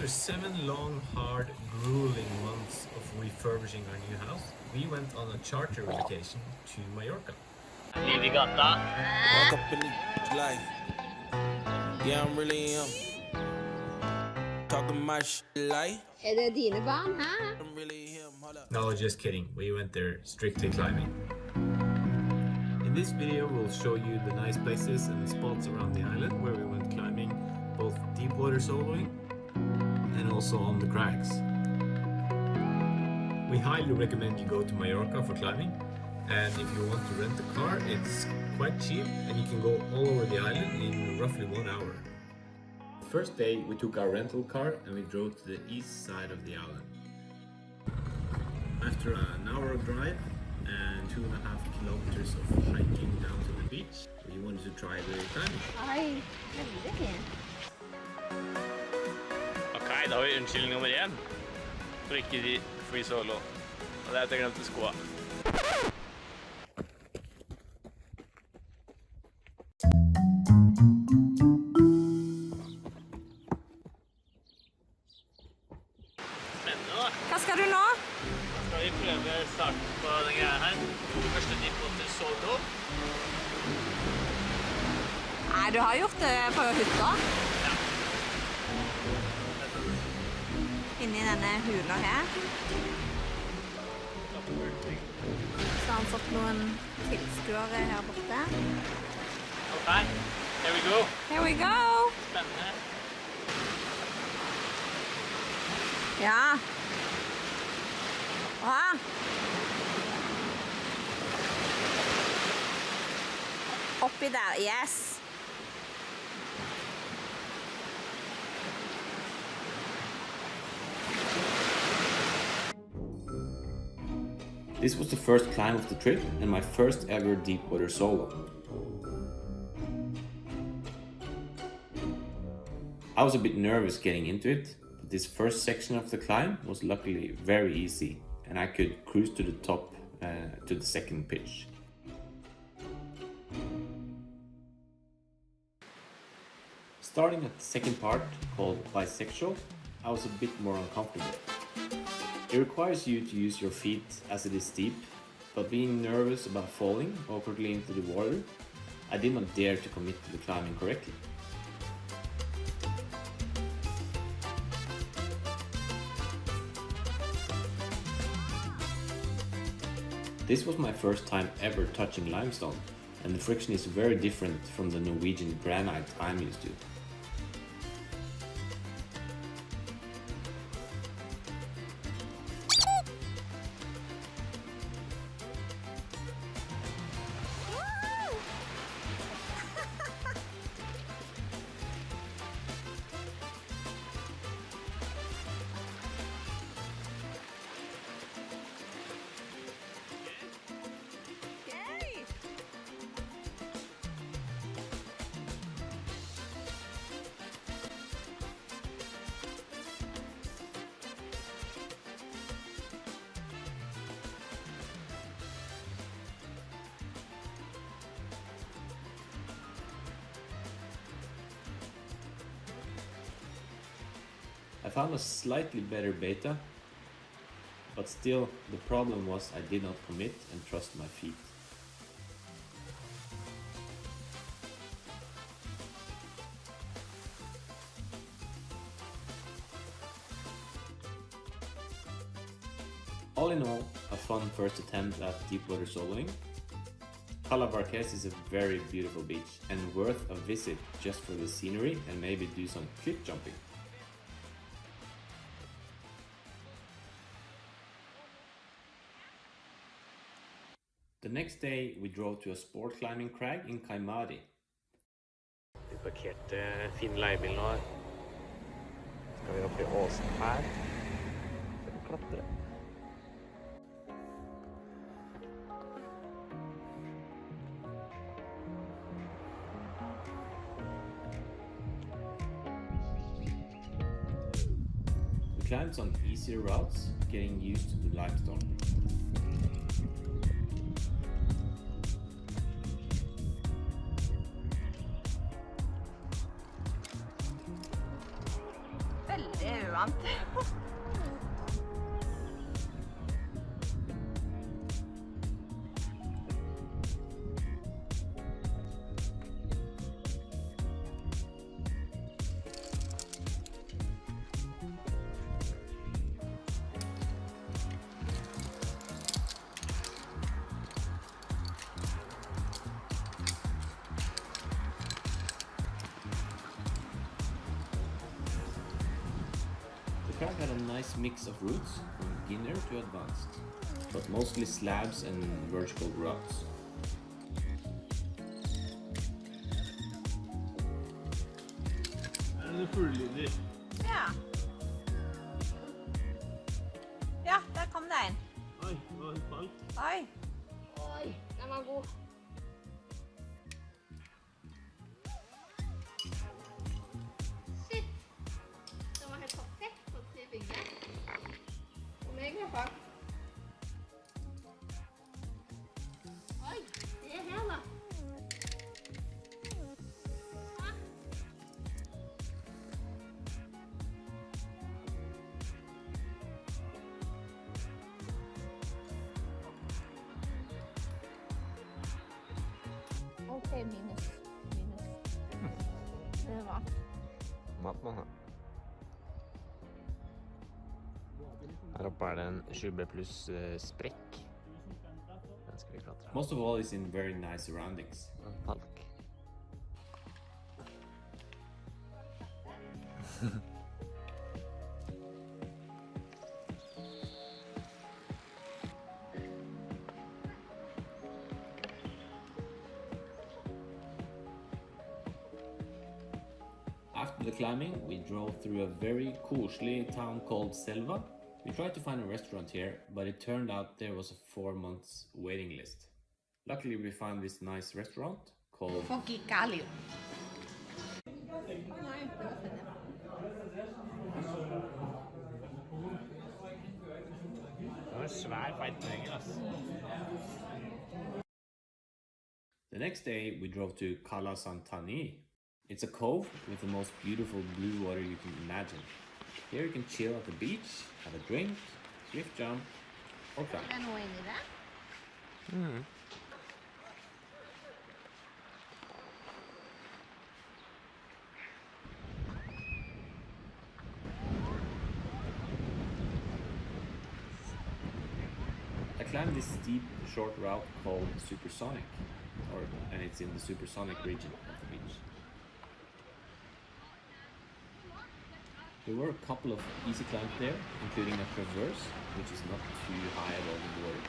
After 7 long, hard, grueling months of refurbishing our new house, we went on a charter vacation to Mallorca. Liv I gata. Walk up in the life. Yeah, I'm really him. Talking my shit like. Det dine barn, hæ? I'm really him. Hold up. No, just kidding. We went there strictly climbing. In this video, we'll show you the nice places and spots around the island where we went climbing, both deep water soloing and also on the crags. We highly recommend you go to Mallorca for climbing, and if you want to rent a car, it's quite cheap and you can go all over the island in roughly 1 hour. The first day we took our rental car and we drove to the east side of the island. After an hour of drive and 2.5 kilometers of hiking down to the beach, we wanted to try the climbing. Oi, veldig fint. Ok, da har vi unnskyldning nummer 1 for ikke de free solo. Og det er at jeg glemte skoa. Spennende da. Hva skal du nå? Da skal vi prøve starten på den greia her. Første deepwater solo. Nei, du har gjort det på hytta. Ja. Inni denne hula her. Så har han fått noen tilskuere her borte. Ok, here we go. Here we go! Spennende. Ja. Bra. Oppi der, yes. This was the first climb of the trip and my first ever deep water solo. I was a bit nervous getting into it, but this first section of the climb was luckily very easy and I could cruise to the top to the second pitch. Starting at the second part, called bisexual, I was a bit more uncomfortable. It requires you to use your feet as it is steep, but being nervous about falling awkwardly into the water, I did not dare to commit to the climbing correctly. This was my first time ever touching limestone, and the friction is very different from the Norwegian granite I'm used to. I found a slightly better beta, but still the problem was I did not commit and trust my feet. All in all, a fun first attempt at deepwater soloing. Cala Varquez is a very beautiful beach and worth a visit just for the scenery and maybe do some cliff jumping. The next day we drove to a sport climbing crag in Caimari. Vi parkerte fin leiebil nå. Skal vi opp i åsen her. Skal vi klatre. We climbed some easier routes, getting used to the limestone. vant. The crag had a nice mix of routes, from beginner to advanced, but mostly slabs and vertical routes. Det fuglelyder. Ja. Ja, der kom det en. Oi, det var en fall. Oi. Oi, den var god. Shit! Den var helt perfekt for 3 fingre. Og meg i hvert fall. Oi, det er her da. Hæ? Ok, minus. Det var. Maten, altså. Her oppe er det en 20 pluss sprekk. Den skal vi klatre. Most of all is in very nice surroundings. En falk. After the climbing, we drove through a very koselig town called Selva. We tried to find a restaurant here, but it turned out there was a 4 months waiting list. Luckily, we found this nice restaurant called Foggy Galio. Det var en svær feitneger, altså. The next day, we drove to Cala Santanyi. It's a cove with the most beautiful blue water you can imagine. Here you can chill at the beach, have a drink, swift jump, or climb. Det noe inni det? I climbed this steep, short route called Supersonic, and it's in the Supersonic region of the beach. There were a couple of easy climbs there, including a traverse, which is not too high above the water.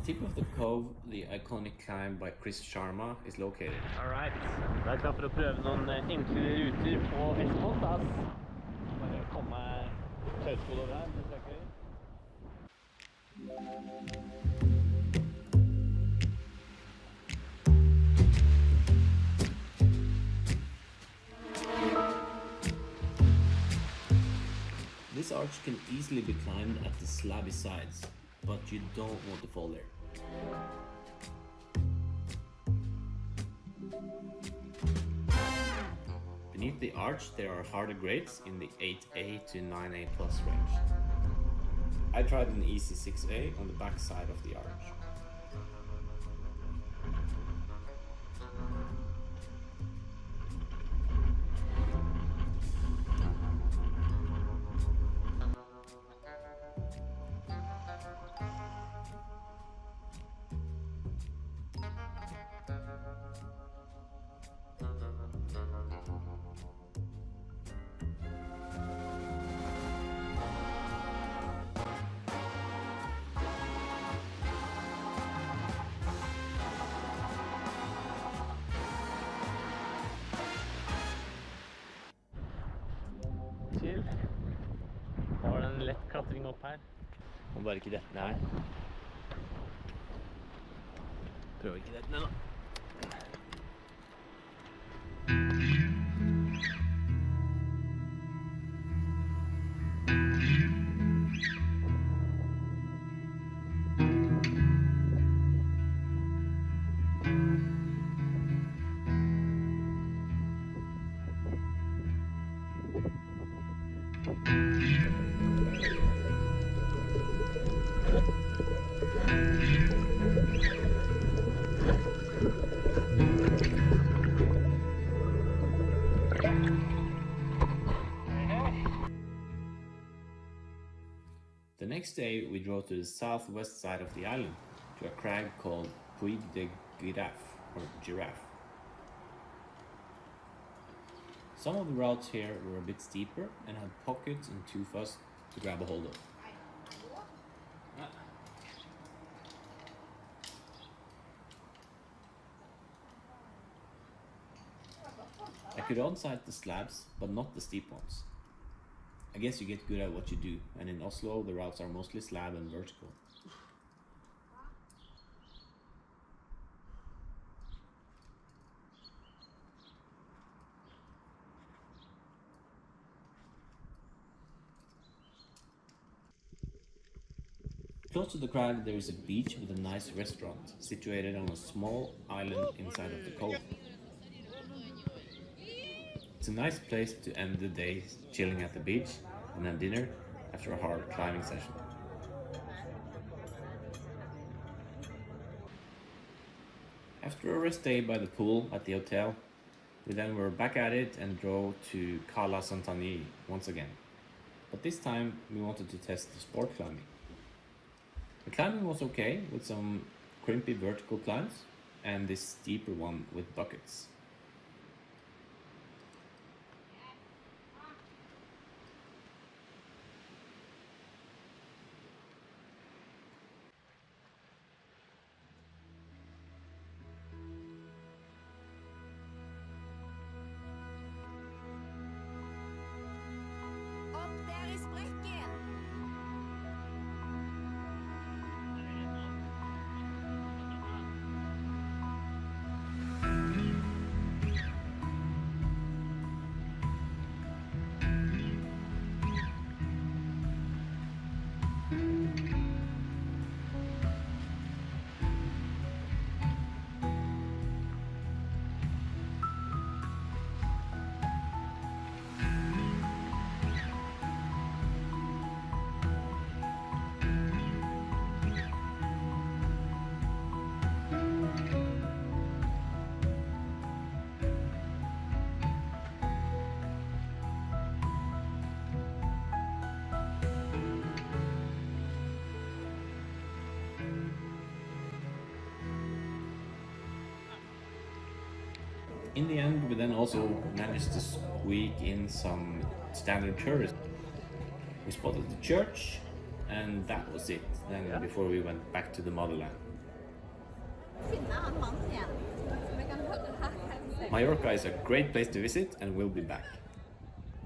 Tip of the cove, the iconic climb by Chris Sharma is located. Alright, da er jeg klar for å prøve noen enklere ruter på Es Pontas. Bare komme tørrskål over her, med tøkker. This arch can easily be climbed at the slabby sides, but you don't want to fall there. Beneath the arch there are harder grades in the 8A to 9A plus range. I tried an easy 6A on the back side of the arch. Chill. Har en lett klatring opp her. Må bare ikke dette ned her. Prøv ikke dette ned da. The next day we drove to the southwest side of the island, to a crag called Puig de Guiraffe, or Giraffe. Some of the routes here were a bit steeper and had pockets and tufas to grab a hold of. I could on-sight the slabs, but not the steep ones. I guess you get good at what you do, and in Oslo the routes are mostly slab and vertical. Close to the crag there is a beach with a nice restaurant, situated on a small island inside of the cove. It's a nice place to end the day chilling at the beach and have dinner after a hard climbing session. After a rest day by the pool at the hotel, we then were back at it and drove to Cala Santanyi once again. But this time we wanted to test the sport climbing. The climbing was okay, with some crimpy vertical climbs and this steeper one with buckets. Opp der i sprekken! In the end, we then also managed to squeak in some standard tourists. We spotted the church, and that was it then before we went back to the motherland. Finne han mannen igjen. Så vi kan høre her. Mallorca is a great place to visit, and we'll be back.